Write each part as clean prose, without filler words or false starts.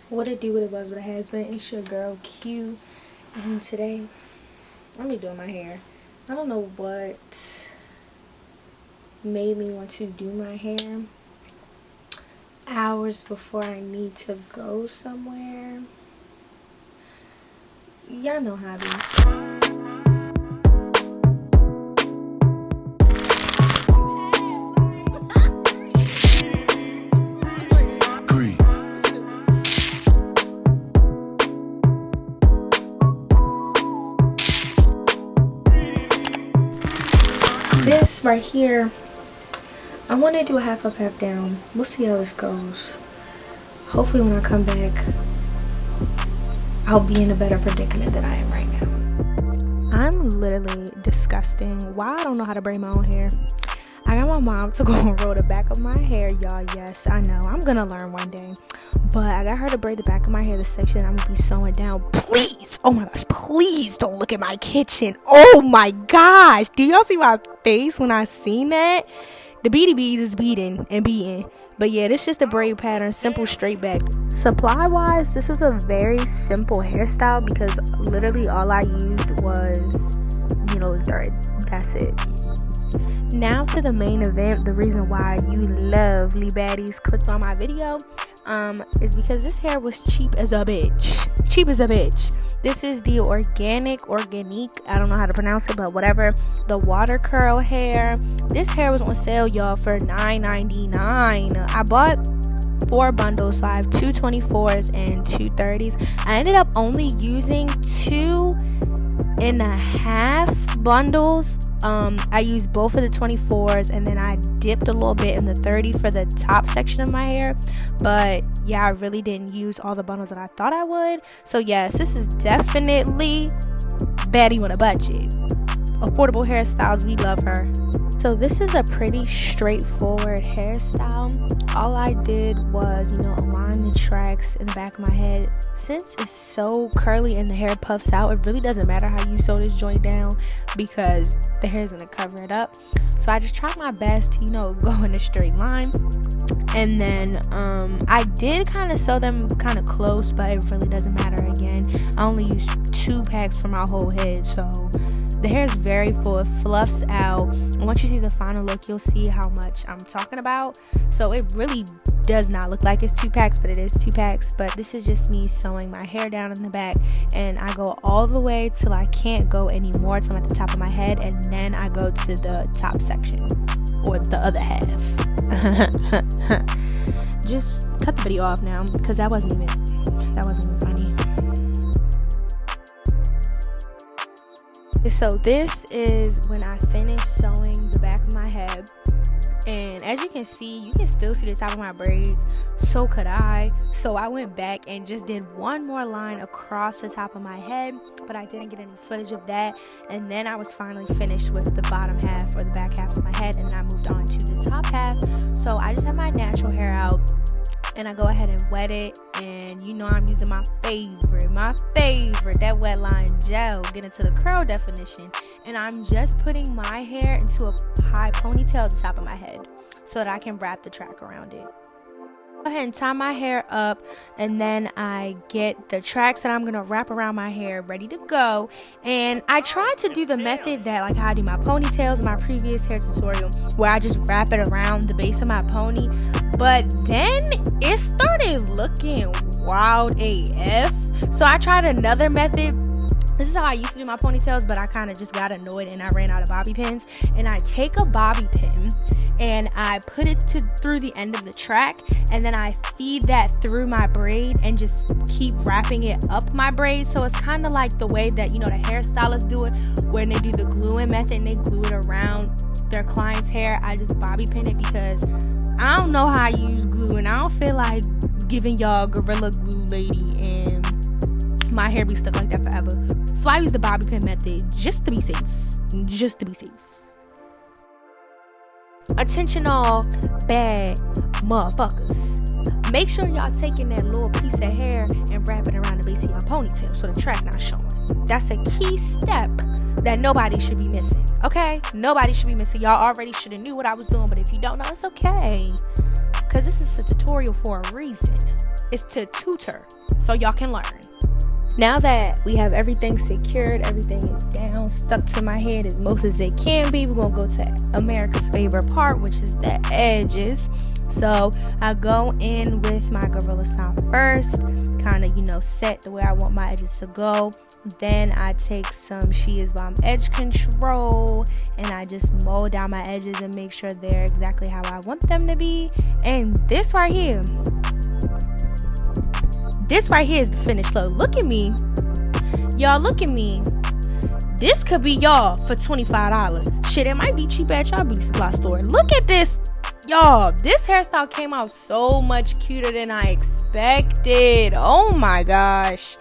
What it do, what it was, what it has been. It's your girl Q, and today I'm be doing my hair. I don't know what made me want to do my hair hours before I need to go somewhere. Y'all know how I be. This right here, I want to do a half up, half down. We'll see how this goes. Hopefully when I come back, I'll be in a better predicament than I am right now. I'm literally disgusting. Why I don't know how to braid my own hair. I got my mom to go and roll the back of my hair, y'all. Yes, I know. I'm gonna learn one day. But I got her to braid the back of my hair, the section I'm gonna be sewing down. Please, oh my gosh, please don't look at my kitchen. Oh my gosh. Do y'all see my face when I seen that? The BDBs is beating and beating. But yeah, this is just a braid pattern, simple straight back. Supply wise, this was a very simple hairstyle because literally all I used was, the thread. That's it. Now to the main event. The reason why you lovely baddies clicked on my video is because this hair was cheap as a bitch. This is the Organique, I don't know how to pronounce it, but whatever, the water curl hair. This hair was on sale, y'all, for $9.99. I bought 4 bundles, so I have 2 24s and 2 30s. I ended up only using 2.5 bundles. I used both of the 24s and then I dipped a little bit in the 30 for the top section of my hair, but yeah, I really didn't use all the bundles that I thought I would. So yes, this is definitely baddie on a budget. Affordable hairstyles, we love her. So this is a pretty straightforward hairstyle. All I did was, align the tracks in the back of my head. Since it's so curly and the hair puffs out, it really doesn't matter how you sew this joint down because the hair is going to cover it up. So I just tried my best to, go in a straight line. And then I did kind of sew them kind of close, but it really doesn't matter again. I only used 2 packs for my whole head, so the hair is very full. It fluffs out, and once you see the final look, you'll see how much I'm talking about. So it really does not look like it's 2 packs, but it is 2 packs. But this is just me sewing my hair down in the back, and I go all the way till I can't go anymore, till I'm at the top of my head, and then I go to the top section, or the other half. Just cut the video off now, because that wasn't even funny. So this is when I finished sewing the back of my head, and as you can see, you can still see the top of my braids. So could I. So I went back and just did one more line across the top of my head, but I didn't get any footage of that. And then I was finally finished with the bottom half, or the back half of my head, and then I moved on to the top half. So I just have my natural hair out, and I go ahead and wet it, and I'm using my favorite, that wet line gel, get into the curl definition, and I'm just putting my hair into a high ponytail at the top of my head so that I can wrap the track around it. Go ahead and tie my hair up, and then I get the tracks that I'm gonna wrap around my hair ready to go. And I tried to do the method that like how I do my ponytails in my previous hair tutorial, where I just wrap it around the base of my pony, but then it started looking wild AF. So I tried another method. This is how I used to do my ponytails, but I kind of just got annoyed and I ran out of bobby pins. And I take a bobby pin and I put it through the end of the track, and then I feed that through my braid and just keep wrapping it up my braid. So it's kind of like the way that the hairstylists do it, when they do the gluing method and they glue it around their client's hair. I just bobby pin it because I don't know how I use glue, and I don't feel like giving y'all Gorilla Glue lady and my hair be stuck like that forever. So I use the bobby pin method just to be safe. Attention all bad motherfuckers. Make sure y'all taking that little piece of hair and wrap it around the base of your ponytail so the track not showing. That's a key step that nobody should be missing. Okay? Nobody should be missing. Y'all already should have knew what I was doing, but if you don't know, it's okay. Because this is a tutorial for a reason. is to tutor so y'all can learn. Now that we have everything secured, everything is down, stuck to my head as most as it can be, we're gonna go to America's favorite part, which is the edges. So I go in with my Gorilla Sign first, kind of, set the way I want my edges to go. Then I take some She Is Bomb edge control and I just mold down my edges and make sure they're exactly how I want them to be. And this right here is the finished look. Look at me. Y'all, look at me. This could be y'all for $25. Shit, it might be cheap at y'all beauty supply store. Look at this. Y'all, this hairstyle came out so much cuter than I expected. Oh my gosh.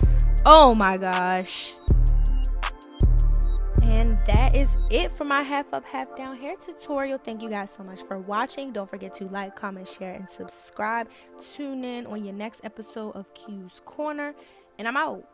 And that is it for my half up, half down hair tutorial. Thank you guys so much for watching. Don't forget to like, comment, share, and subscribe. Tune in on your next episode of Q's Corner. And I'm out.